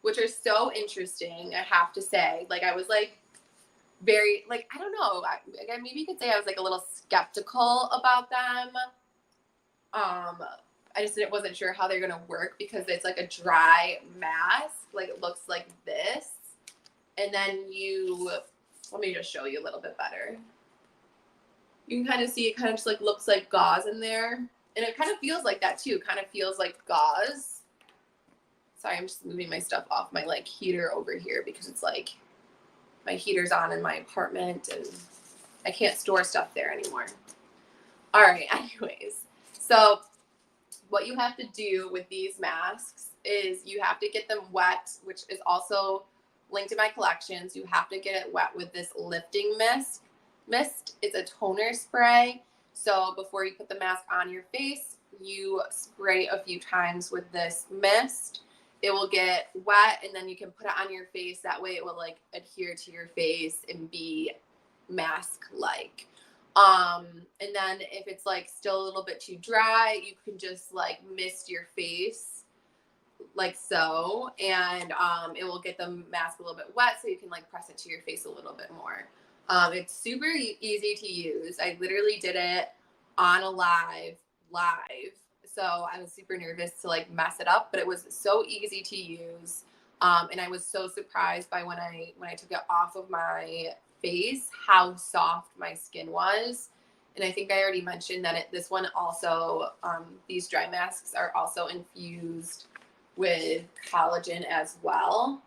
which are so interesting, I have to say. Like, I was like very, like, I don't know. Maybe you could say I was like a little skeptical about them. I just wasn't sure how they're going to work because it's like a dry mask. Like, it looks like this. And then let me just show you a little bit better. You can kind of see it kind of just like looks like gauze in there. And it kind of feels like that too. It kind of feels like gauze. Sorry, I'm just moving my stuff off my like heater over here because it's like my heater's on in my apartment and I can't store stuff there anymore. All right, anyways. So what you have to do with these masks is you have to get them wet, which is also linked to my collections. You have to get it wet with this lifting mist. It's a toner spray. So before you put the mask on your face, you spray a few times with this mist. It will get wet and then you can put it on your face. That way it will like adhere to your face and be mask-like. And then if it's like still a little bit too dry, you can just like mist your face like so, and it will get the mask a little bit wet so you can like press it to your face a little bit more. It's super easy to use. I literally did it on a live. So I was super nervous to like mess it up, but it was so easy to use. And I was so surprised by when I took it off of my face, how soft my skin was. And I think I already mentioned that this one also, these dry masks are also infused with collagen as well.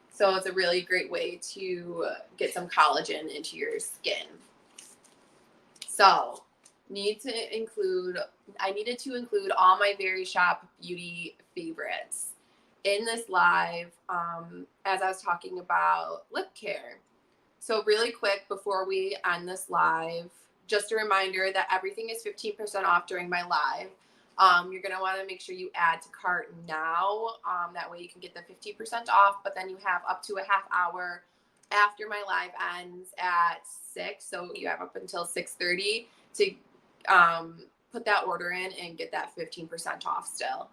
So it's a really great way to get some collagen into your skin. So I needed to include all my Very Shop beauty favorites in this live, as I was talking about lip care. So really quick before we end this live, just a reminder that everything is 15% off during my live. You're going to want to make sure you add to cart now. That way you can get the 15% off, but then you have up to a half hour after my live ends at 6. So you have up until 6:30 to put that order in and get that 15% off still.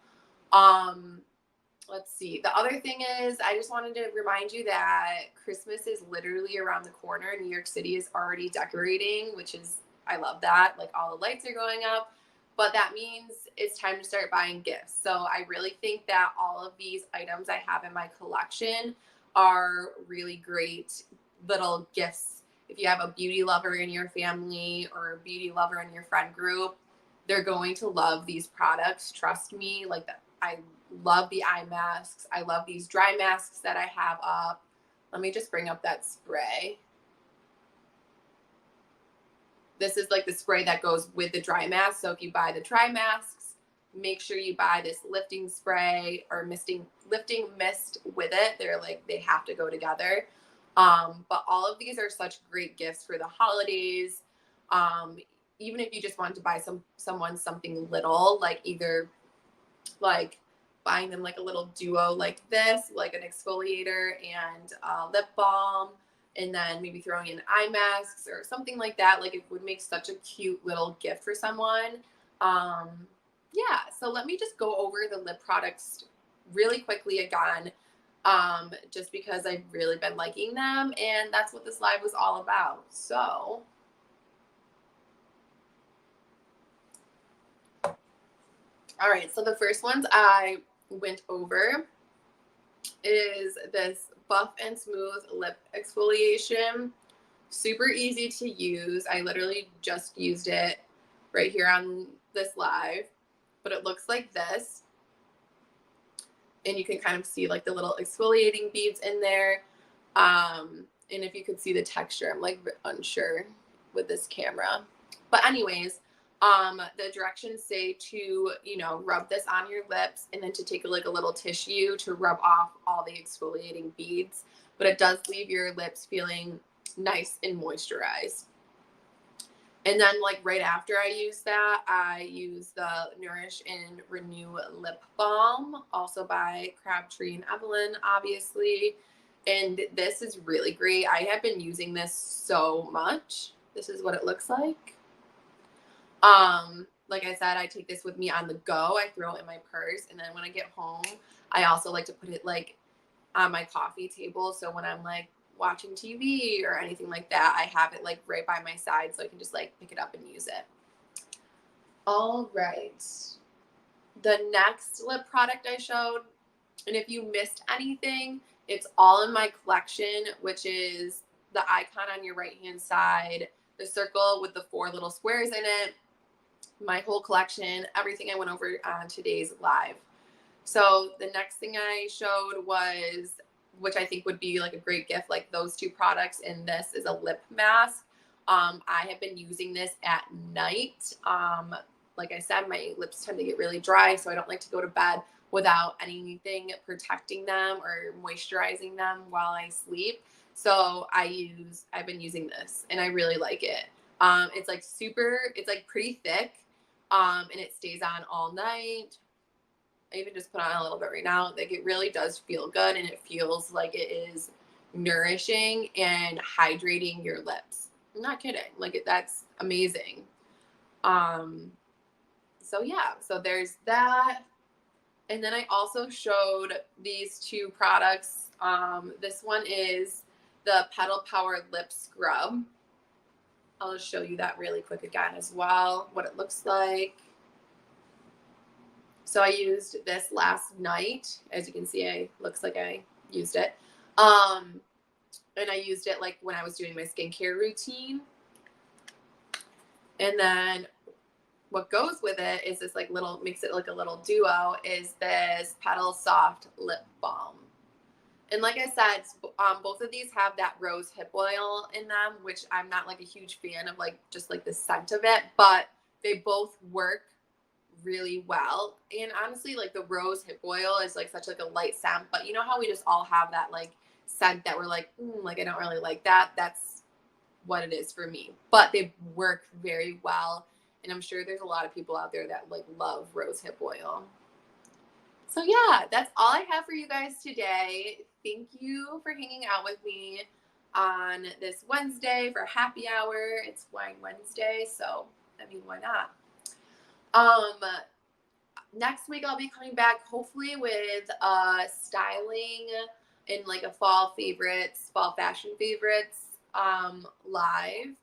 Let's see. The other thing is, I just wanted to remind you that Christmas is literally around the corner. New York City is already decorating, which is, I love that. Like, all the lights are going up, but that means it's time to start buying gifts. So I really think that all of these items I have in my collection are really great little gifts. If you have a beauty lover in your family or a beauty lover in your friend group, they're going to love these products. Trust me. Like, I love the eye masks. I love these dry masks that I have up. Let me just bring up that spray. This is like the spray that goes with the dry mask. So if you buy the dry masks, make sure you buy this lifting spray or lifting mist with it. They're like, they have to go together. But all of these are such great gifts for the holidays. Even if you just want to buy someone something little, like either like buying them like a little duo like this, like an exfoliator and lip balm, and then maybe throwing in eye masks or something like that. Like, it would make such a cute little gift for someone. Yeah, so let me just go over the lip products really quickly again, just because I've really been liking them, and that's what this live was all about. So all right, so the first ones I went over is this Buff and Smooth Lip Exfoliation. Super easy to use. I literally just used it right here on this live, but it looks like this. And you can kind of see like the little exfoliating beads in there. And if you could see the texture, I'm like unsure with this camera. But anyways, the directions say to, rub this on your lips and then to take like a little tissue to rub off all the exfoliating beads. But it does leave your lips feeling nice and moisturized. And then like right after I use that, I use the Nourish and Renew Lip Balm, also by Crabtree and Evelyn, obviously. And this is really great. I have been using this so much. This is what it looks like. Like I said, I take this with me on the go. I throw it in my purse, and then when I get home, I also like to put it like on my coffee table. So when I'm like watching TV or anything like that, I have it like right by my side so I can just like pick it up and use it. All right. The next lip product I showed, and if you missed anything, it's all in my collection, which is the icon on your right hand side, the circle with the 4 little squares in it, my whole collection, everything I went over on today's live. So the next thing I showed was, which I think would be like a great gift, like those 2 products, and this is a lip mask. I have been using this at night. Like I said, my lips tend to get really dry, so I don't like to go to bed without anything protecting them or moisturizing them while I sleep. So I've been using this and I really like it. It's like it's like pretty thick, and it stays on all night. I even just put on a little bit right now. Like it really does feel good, and it feels like it is nourishing and hydrating your lips. I'm not kidding. Like that's amazing. So yeah, so there's that. And then I also showed these 2 products. This one is the Petal Power Lip Scrub. I'll just show you that really quick again as well, what it looks like. So I used this last night. As you can see, it looks like I used it. And I used it like when I was doing my skincare routine. And then what goes with it is this like little, makes it like a little duo, is this Petal Soft Lip Balm. And like I said, both of these have that rose hip oil in them, which I'm not like a huge fan of, like just like the scent of it, but they both work really well. And honestly, like the rose hip oil is like such like a light scent, but you know how we just all have that like scent that we're like, like I don't really like that. That's what it is for me. But they work very well, and I'm sure there's a lot of people out there that like love rose hip oil. So yeah, that's all I have for you guys today. Thank you for hanging out with me on this Wednesday for happy hour. It's Wine Wednesday, so I mean, why not? Next week I'll be coming back hopefully with styling and like a fall fashion favorites live.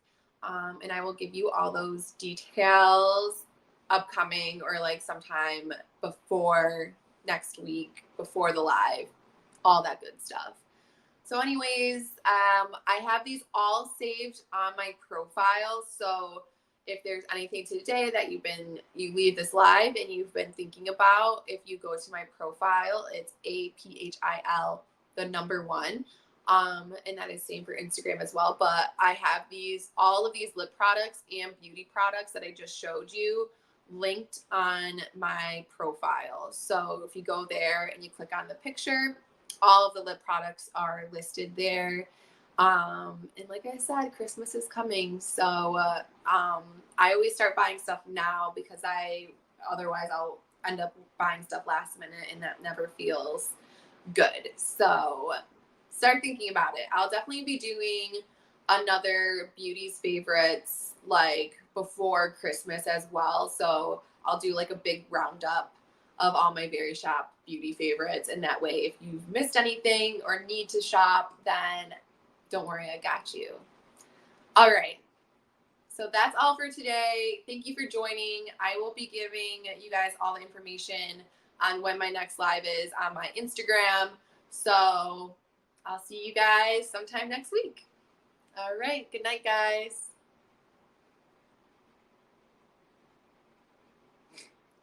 And I will give you all those details upcoming or like sometime before next week, before the live, all that good stuff. So anyways, I have these all saved on my profile. So if there's anything today that you leave this live and you've been thinking about, if you go to my profile, it's APHIL, the number 1. And that is same for Instagram as well. But I have all of these lip products and beauty products that I just showed you linked on my profile. So if you go there and you click on the picture, all of the lip products are listed there. And like I said, Christmas is coming. So I always start buying stuff now because otherwise I'll end up buying stuff last minute and that never feels good. So start thinking about it. I'll definitely be doing another beauty's favorites like before Christmas as well. So I'll do like a big roundup of all my Very Shop beauty favorites. And that way, if you've missed anything or need to shop, then don't worry, I got you. All right. So that's all for today. Thank you for joining. I will be giving you guys all the information on when my next live is on my Instagram. So I'll see you guys sometime next week. All right. Good night, guys.